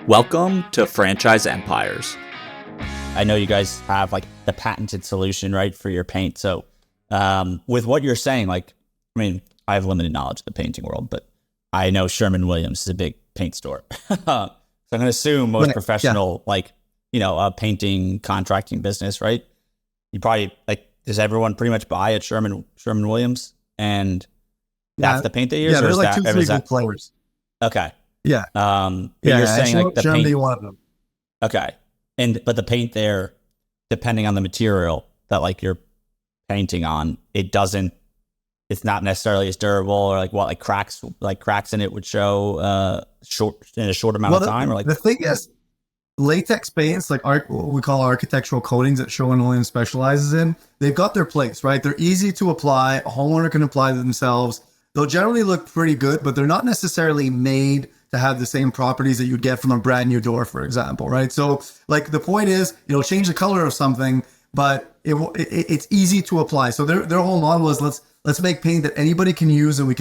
Welcome to Franchise Empires. I know you guys have like the patented solution, right, for your paint. So with what you're saying, like, I mean, I have limited knowledge of the painting world, but I know Sherwin-Williams is a big paint store. So I'm going to assume most professional, painting contracting business, right? You probably does everyone pretty much buy at Sherwin-Williams? And that's the paint they use? Yeah, there's like 2-3 good players. Okay. Yeah. You're saying like the paint. One of them. Okay. But the paint there, depending on the material that like you're painting on, it's not necessarily as durable, or like cracks in it would show in a short amount of time, or like the thing is, latex paints, like what we call architectural coatings that Sherwin-Williams specializes in, they've got their place, right? They're easy to apply. A homeowner can apply themselves. They'll generally look pretty good, but they're not necessarily made to have the same properties that you'd get from a brand new door, for example, right? So like the point is, change the color of something, but it's easy to apply. So their whole model is let's make paint that anybody can use, and we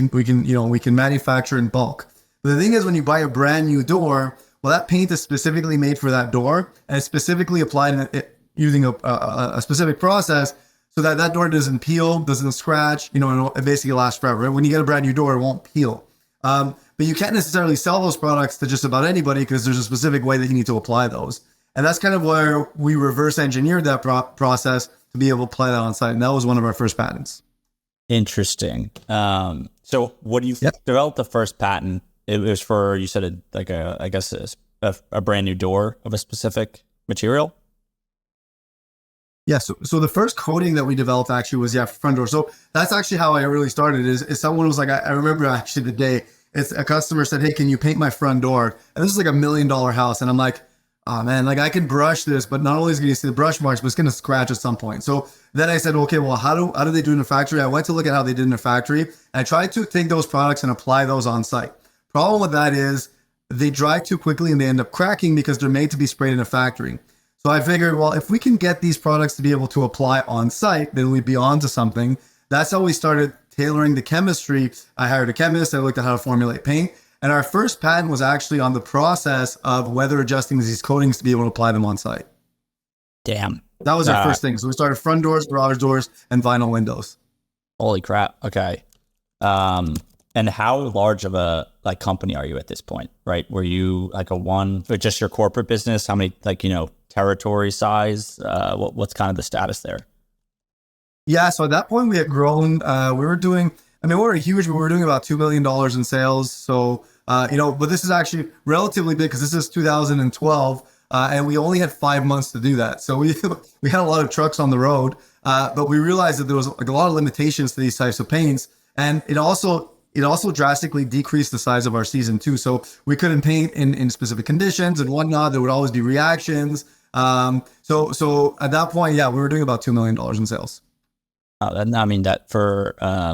can manufacture in bulk. But the thing is, when you buy a brand new door, well, that paint is specifically made for that door, and it's specifically applied using a specific process so that door doesn't peel, doesn't scratch, and it basically lasts forever. Right? When you get a brand new door, it won't peel. But you can't necessarily sell those products to just about anybody because there's a specific way that you need to apply those. And that's kind of where we reverse engineered that process to be able to apply that on site. And that was one of our first patents. Interesting. So what do you develop the first patent? It was for, you said a brand new door of a specific material? Yeah, so the first coating that we developed actually was front door. So that's actually how I really started. Is someone was like, I remember actually the day, it's a customer said, "Hey, can you paint my front door?" And this is like $1 million house, and I'm like, "Oh man, like I can brush this, but not only is going to see the brush marks, but it's going to scratch at some point." So then I said, "Okay, well, how do they do it in the factory?" I went to look at how they did in the factory, and I tried to take those products and apply those on site. Problem with that is they dry too quickly and they end up cracking because they're made to be sprayed in a factory. So I figured, well, if we can get these products to be able to apply on site, then we'd be on to something. That's how we started tailoring the chemistry. I hired a chemist. I looked at how to formulate paint. And our first patent was actually on the process of weather adjusting these coatings to be able to apply them on site. Damn. That was our first thing. So we started front doors, garage doors, and vinyl windows. Holy crap. Okay. And how large of a company are you at this point, right? Were you like or just your corporate business? How many territory size? What's kind of the status there? Yeah, so at that point we had grown. We were doing about $2 million in sales. So, but this is actually relatively big because this is 2012, and we only had 5 months to do that. So we had a lot of trucks on the road, but we realized that there was like a lot of limitations to these types of paints, and it also drastically decreased the size of our season too. So we couldn't paint in specific conditions and whatnot. There would always be reactions. So at that point, we were doing about $2 million in sales. I mean, that for a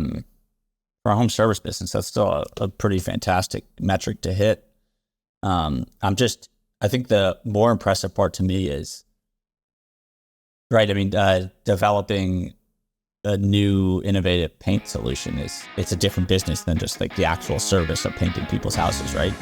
home service business, that's still a pretty fantastic metric to hit. I think the more impressive part to me is, right, I mean, developing a new innovative paint solution it's a different business than just like the actual service of painting people's houses, right?